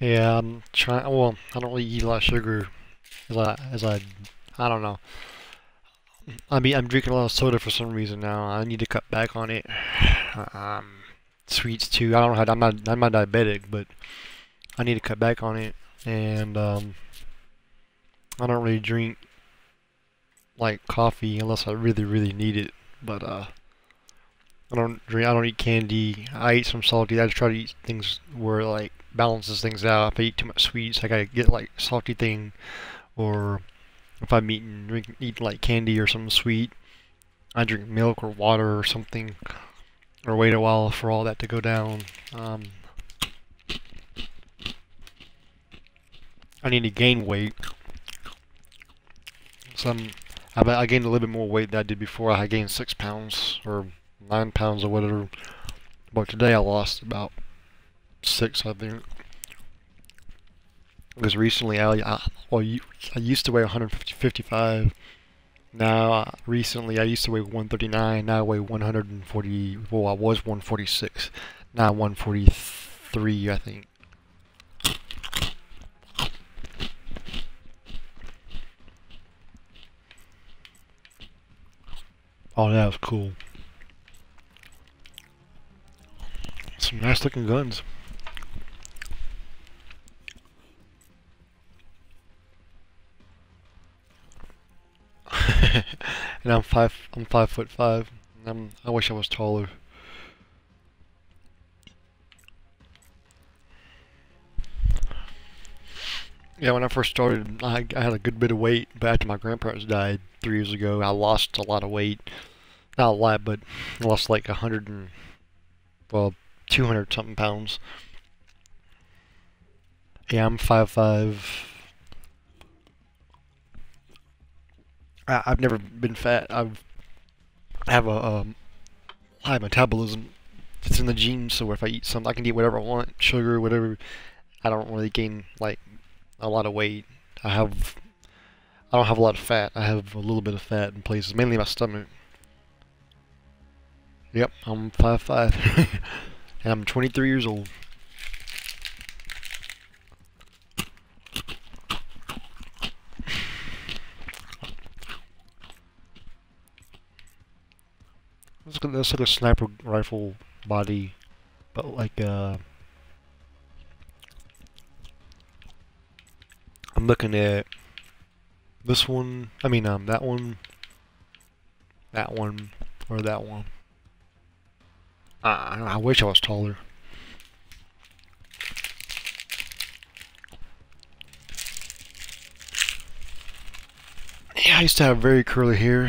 Yeah, I'm trying. Well, I don't really eat a lot of sugar I don't know. I'm drinking a lot of soda for some reason now. I need to cut back on it. Um, Sweets too. I don't know how. I'm not diabetic, but I need to cut back on it. And I don't really drink like coffee unless I really really need it. But I don't drink. I don't eat candy. I eat some salty. I just try to eat things where like balances things out. If I eat too much sweets, I gotta get like salty thing. Or if I'm eating like candy or something sweet, I drink milk or water or something. Or wait a while for all that to go down. Um, I need to gain weight. So I gained a little bit more weight than I did before. I gained 6 pounds or 9 pounds or whatever. But today I lost about 6, I think. Because recently I used to weigh 155. Now recently I used to weigh 139. Now I weigh 140. Well, I was 146. Now 143, I think. Oh, that was cool. Some nice looking guns. And I'm 5'5". I wish I was taller. Yeah, when I first started, I had a good bit of weight, but after my grandparents died 3 years ago, I lost a lot of weight. Not a lot, but I lost like 100 and, well, 200 something pounds. Yeah, I'm 5'5". I've never been fat. I have a high metabolism. It's in the genes, so if I eat something, I can eat whatever I want, sugar, whatever. I don't really gain like a lot of weight. I don't have a lot of fat. I have a little bit of fat in places, mainly my stomach. Yep, I'm 5'5", and I'm 23 years old. That's like a sniper rifle body, but like I'm looking at this one. I mean, that one, or that one. I wish I was taller. Yeah, I used to have very curly hair,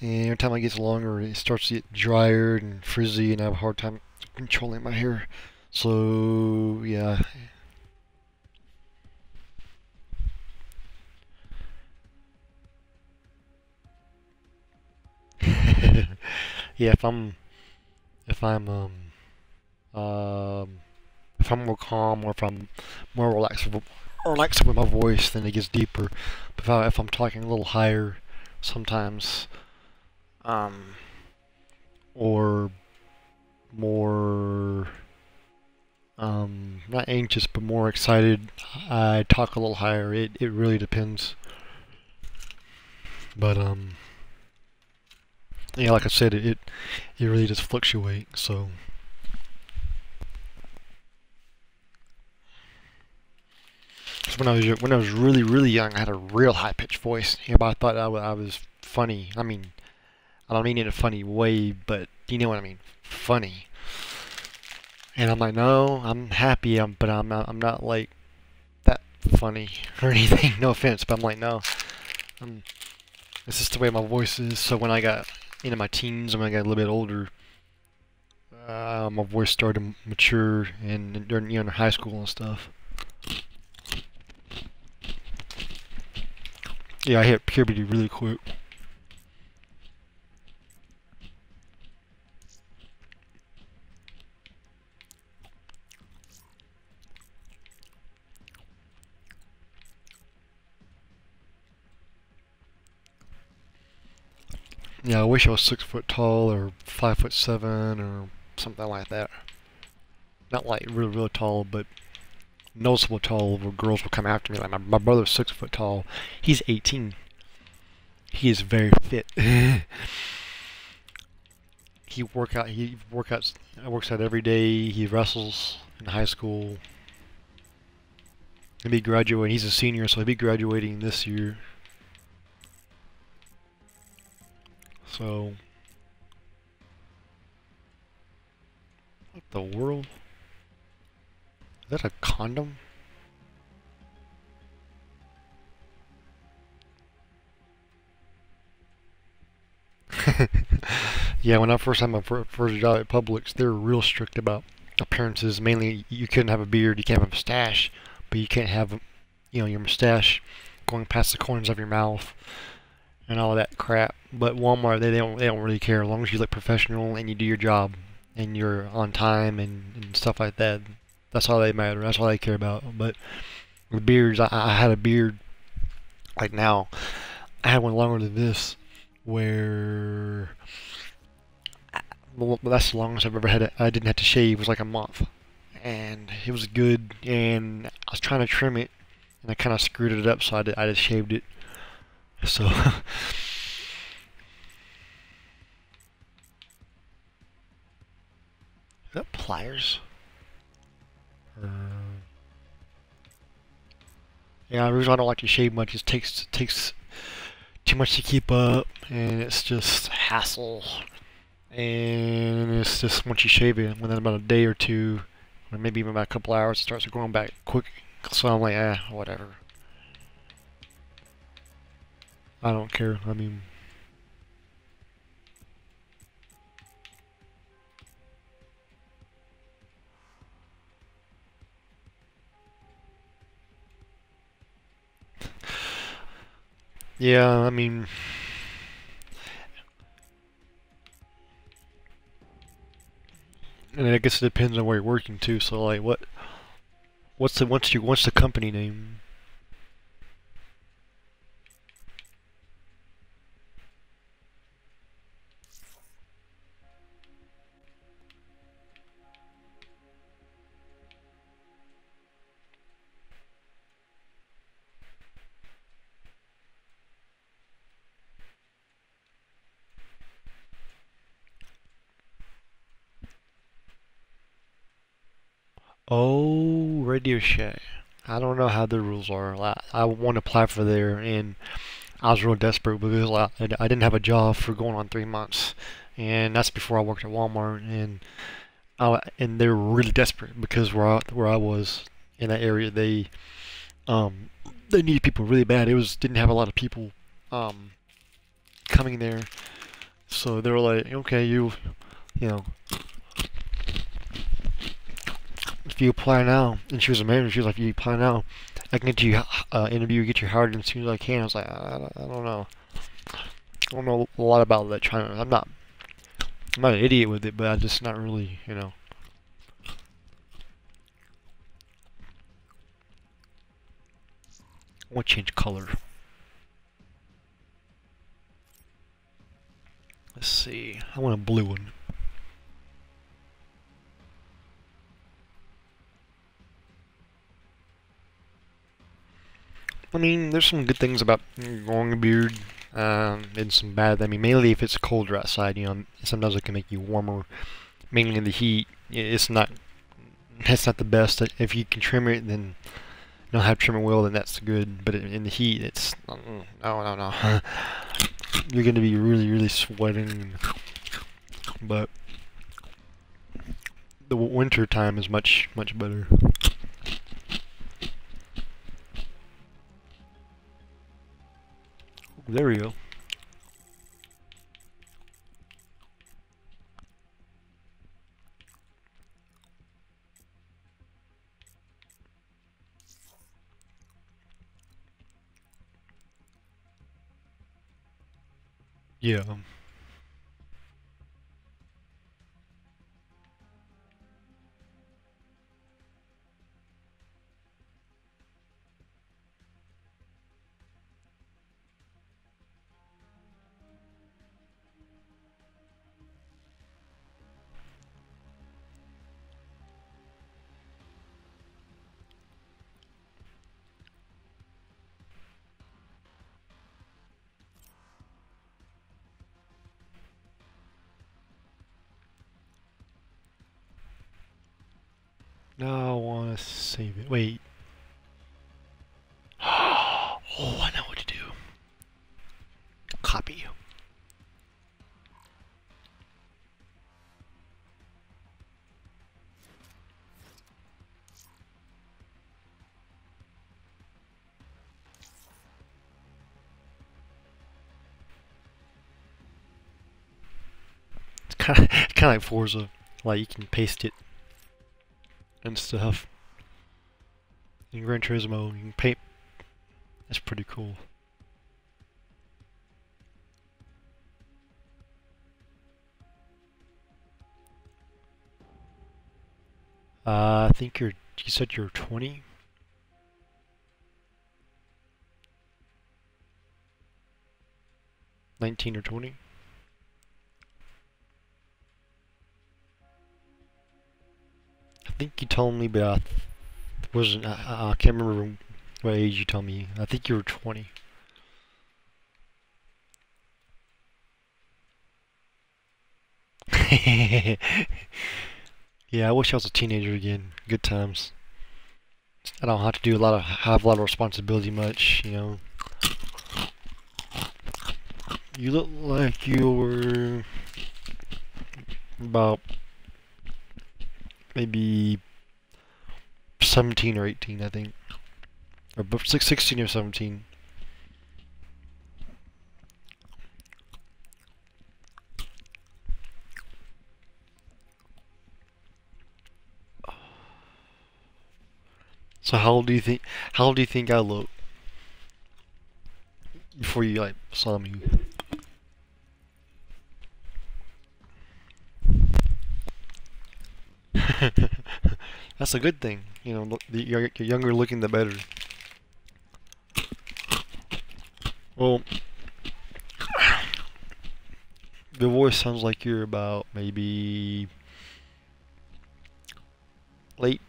and every time it gets longer, it starts to get drier and frizzy, and I have a hard time controlling my hair. So, yeah. Yeah, if I'm um if I'm more calm or if I'm more relaxed with my voice, then it gets deeper. But if I'm talking a little higher, sometimes, um, or more, not anxious, but more excited, I talk a little higher. It really depends. But, yeah, like I said, it really does fluctuate, so. 'Cause when I was really really young, I had a real high pitched voice. Everybody thought I was funny. I mean, I don't mean it in a funny way, but you know what I mean, funny. And I'm like, no, I'm happy, but I'm not like that funny or anything. No offense, but I'm like, no, I'm, it's just the way my voice is. So when I got into my teens and when I got a little bit older, my voice started to mature and during high school and stuff. Yeah, I hit puberty really quick. Yeah, I wish I was 6 foot tall or 5'7" or something like that. Not like real tall, but noticeable tall where girls will come after me. Like my brother's 6 foot tall. He's 18. He is very fit. He works out every day. He wrestles in high school. He'll be graduating. He's a senior, so he'll be graduating this year. So, what the world? Is that a condom? Yeah, when I first had my first job at Publix, they were real strict about appearances. Mainly, you couldn't have a beard, you can't have a mustache, but you can't have, your mustache going past the corners of your mouth and all of that crap. But Walmart, they don't really care as long as you look professional and you do your job and you're on time and stuff like that. That's all they matter. That's all they care about. But the beards, I had a beard like now. I had one longer than this, where well, that's the longest I've ever had it. I didn't have to shave. It was like a month, and it was good. And I was trying to trim it, and I kind of screwed it up, so I just shaved it. So is that pliers? Uh, yeah, the reason I don't like to shave much is it takes too much to keep up, and it's just hassle. And it's just once you shave it, within about a day or two, or maybe even about a couple hours, it starts growing back quick. So I'm like, whatever. I don't care. I mean, yeah, I mean, and I guess it depends on where you're working too. So like, what's the company name? Oh, Radio Shack. I don't know how the rules are. I want to apply for there, and I was real desperate because I didn't have a job for going on 3 months, and that's before I worked at Walmart, and they were really desperate because where I was in that area, um they needed people really bad. It was didn't have a lot of people um coming there, so they were like, okay, you know if you apply now, and she was a manager, she was like, if you apply now, I can get you interview, get you hired as soon as I can. I was like, I don't know. I don't know a lot about that China. I'm not an idiot with it, but I'm just not really. I want to change color. Let's see. I want a blue one. I mean, there's some good things about growing a beard, and some bad. I mean, mainly if it's colder outside, sometimes it can make you warmer. Mainly in the heat, it's not. That's not the best. If you can trim it, then don't have trim it well, then that's good. But in the heat, it's no. You're gonna be really, really sweating. But the winter time is much, much better. There we go. Yeah. Now I want to save it. Wait. Oh, I know what to do. Copy. It's kind of like Forza. Like you can paste it and stuff. In Gran Turismo, you can paint. That's pretty cool. I think you said you're 20? 19 or 20? I think you told me, but I wasn't. I can't remember what age you told me. I think you were 20. Yeah, I wish I was a teenager again. Good times. I don't have to do have a lot of responsibility much, you know. You look like you're about maybe 17 or 18, I think. Or 16 or 17. So how old do you think I look before you like saw me? That's a good thing. You know, the you're younger looking, the better. Well, your voice sounds like you're about maybe late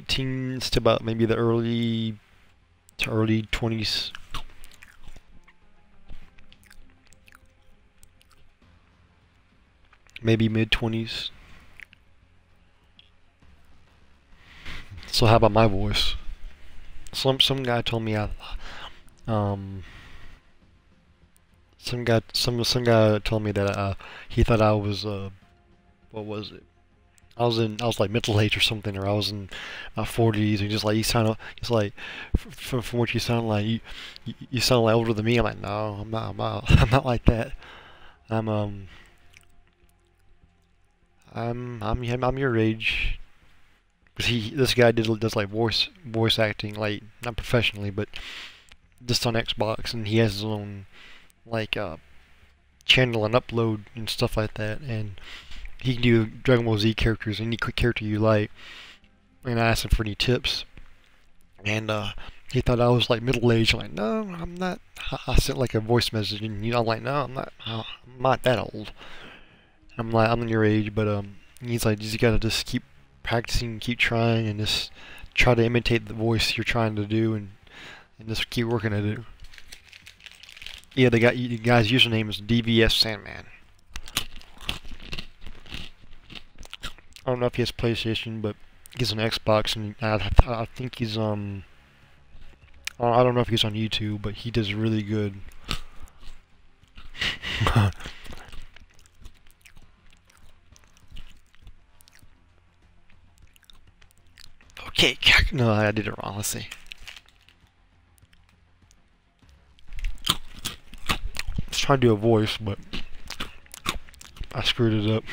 teens to about maybe the early 20s. Maybe mid 20s. So how about my voice? Some guy told me um some guy told me that he thought I was what was it? I was like middle age or something, or I was in my 40s, and just like you sound, it's like from what you sound like, you sound like older than me. I'm like, no, I'm not like that. I'm I'm your age. Cause this guy does like voice acting, like not professionally, but just on Xbox, and he has his own like channel and upload and stuff like that, and he can do Dragon Ball Z characters, any character you like. And I asked him for any tips, and he thought I was like middle aged. I'm like, no, I'm not. I sent like a voice message, and I'm like, no, I'm not that old. I'm like, I'm your age, but he's like, you gotta just keep practicing, keep trying, and just try to imitate the voice you're trying to do, and just keep working at it. Yeah, the guy's username is DVS Sandman. I don't know if he has PlayStation, but he's on Xbox, and I think he's I don't know if he's on YouTube, but he does really good. Okay, no, I did it wrong. Let's see. I was trying to do a voice, but I screwed it up.